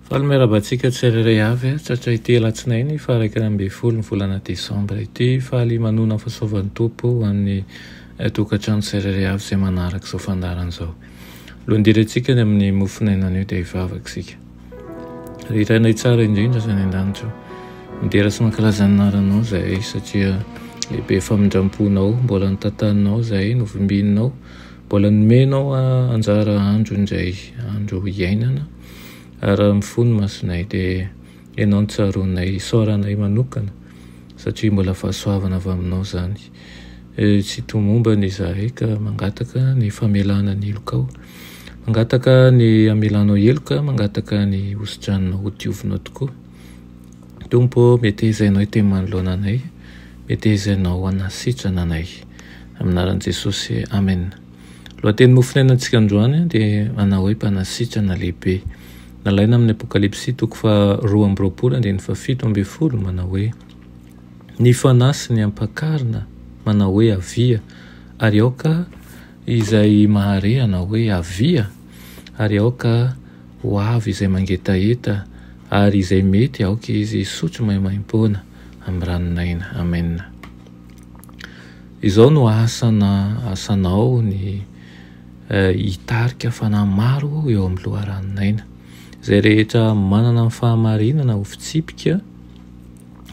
Falomerabantsika tsirairay avy tratra ity alatsinainy fa 20 ny volana Desambra ity fa limanona fahasoavan'ny tompo ho an'ny tokantrano tsirairay avy izay manaraka izao fandaran'izao. Lohandirantsika ny amin'ny mofonainana io dia hivavaka isika. Rirainay tsara indrindra izany an-danitra. Midera sy mankalaza ny anaranao izay satria lehibe famindramponao, mbola nitantaninao izay novimbinao, mbola nomenao anjara andro indray andro iainana. Raha mifono masonay dia ianao ny tsaronay, soranay manokana satria mbola fahasoavana avy aminao izany. Tsy tomombana izahay ka mangataka ny famelana ny elokao, mangataka ny amelanao eloka, mangataka ny hosodranonao ho diovinao tokoa. Tompo, metezainao iteny manoloana anay, metezainao hanasitrana anay. Amin'ny anaran'i Jesosy, amen. Lohateny mofonainantsika androany dia manao hoe mpanasitrana lehibe. Nalaina amin'ny Apokalipsy 2:7 manao hoe ny fanasy ny ampakarina manao hoe avia ary aoka izay maharehana hoe avia ary aoka ho avy izay mangetaheta ary izay mety aoka izy sotro maimaimpona amin'ny ranonaina. Amen. Izao no asanao ny hitarika fanahy maro eo amin'ny loha ranonaina. Izay rehetra manana ny fahamarinana ho fitsipika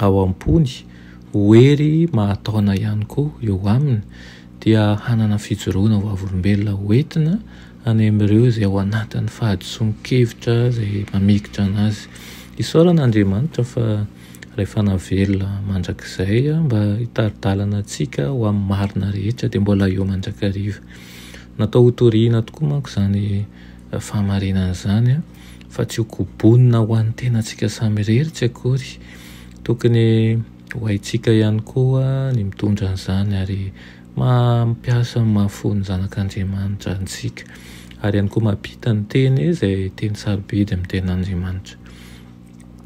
ao am-pony, hoery mahataona ihany koa eo aminy dia hanana fijoroana ho avolombelona hoentina any amin'ireo izay ao anatin'ny fahadisom-kevitra izay mamikitra anazy. Isaorana Andriamanitra fa rehefa navelona mandrakizay mba hitaridalana antsika ho amin'ny marina rehetra dia mbola eo mandrakariva. Natao hotoriana tokoa manko izany fahamarinana izany fa tsy ho kobonina ho an'ny tenantsika samy irery tsy akory. Tokony ho haintsika ihany koa ny mitondra an'izany ary mampiasa mahafony zanak'Andriamanitra antsika ary ihany koa mampita ny teny izay teny sarobidy amin'ny tenan'Andriamanitra.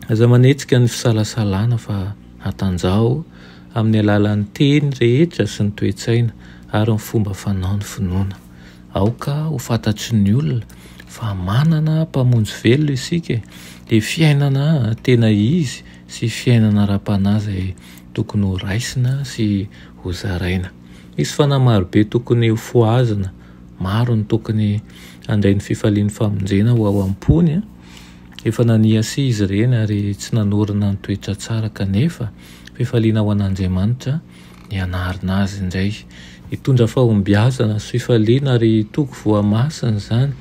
Aza manetsika ny fisalasalana fa hatanjao amin'ny alalan'ny teny rehetra sy ny toe-tsaina ary ny fomba fanao ny finoana. Aoka ho fantatry ny olona fa manana mpamonjy velona isika, dia fiainana tena izy sy fiainana ara-panahy izay tokony ho raisina sy ho zaraina. Misy fanahy marobe tokony ho foazina, maro ny tokony handray ny fifalian'ny famonjena ho ao am-pony. Efa naniasa izy ireny ary tsy nanorina ny toetra tsara kanefa fifaliana ho an'Andriamanitra ny anarina azy indray. Hitondra fahombiazana sy fifaliana ary toko voamasina izany,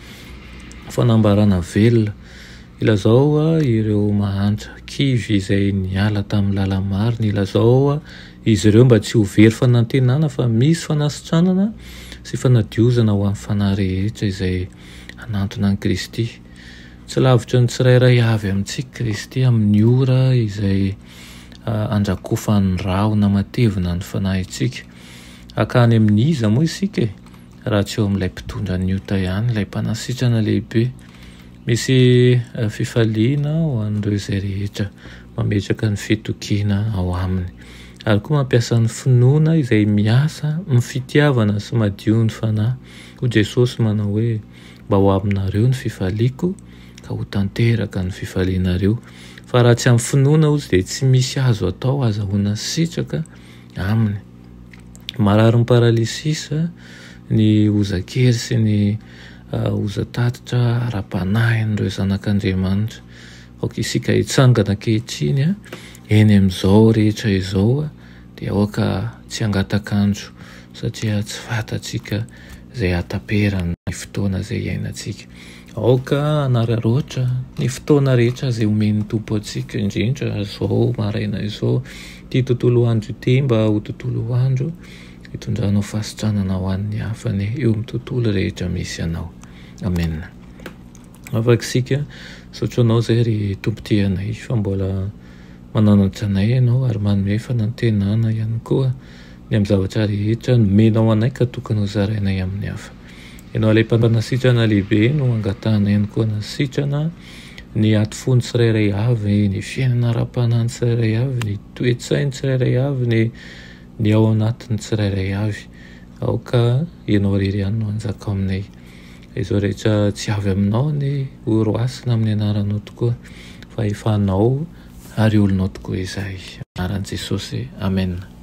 fanambarana velona. Ilazao ireo mahantra kivy izay niala tamin'ny lalamarina, ilazao izy ireo mba tsy ho very fanantenana fa misy fanasitranana sy fanadiozana ho amin'ny fanahy rehetra izay hanantona an'i Kristy. Tsy lavitra ny tsirairay avy amintsika Kristy amin'ny ora izay andrakofan'ny rahona matevina ny fanahintsika. Akany amin'iza moa isika raha tsy eo amin'ilay mpitondra ny ota ihany, ilay mpanasitrana lehibe. Misy fifaliana ho an'ireo izay rehetra mametraka ny fitokiana ao aminy ary koa mampiasa ny finoana izay miasa ny fitiavana sy madio ny fanahy. Ho Jesosy manao hoe mba ho aminareo ny fifaliako ka ho tanteraka ny fifalianareo. Fa raha tsy amin'ny finoana ozy dia tsy misy azo atao azahoana sitraka aminy. Marary ny paralisisa, ny ozakery sy ny ozatatitra ara-panahy an'ireo zanak'Andriamanitra. Aoka isika hitsangana ankehitriny eny amin'izao rehetra izao dia aoka tsy hangatakandro satria tsy fantatsika izay hataperany ny fotoana izay iainantsika. Aoka hanararoatra ny fotoana rehetra izay omeny Tompo antsika, indrindra izao maraina izao, ity tontolo andro ity mba ho tontolo andro hitondranao fasitranana ho an'ny hafany eo amin'ny tontolo rehetra misy anao. Amen. Afaka isika sotranao izay ry tompotianay fa mbola mananatra anay ianao ary manome fanantenana ihany koa ny amin'ny zavatra rehetra nomenao anay ka tokony ho zarainay amin'ny hafa. Ianao ilay mpanasitrana lehibe no angatahana ihany koa nasitrana ny atifony tsirairay avy, ny fiainana ara-panany tsirairay avy, ny toe-tsainy tsirairay avy, ny ao anatiny tsirairay avy. Aoka ianao rery ihany no anjaka aminay. Izao rehetra tsy avy aminao ny oroasina amin'ny anaranao tokoa, fa efa anao ary olonao tokoa izay. Anaran'i Jesosy. Amen.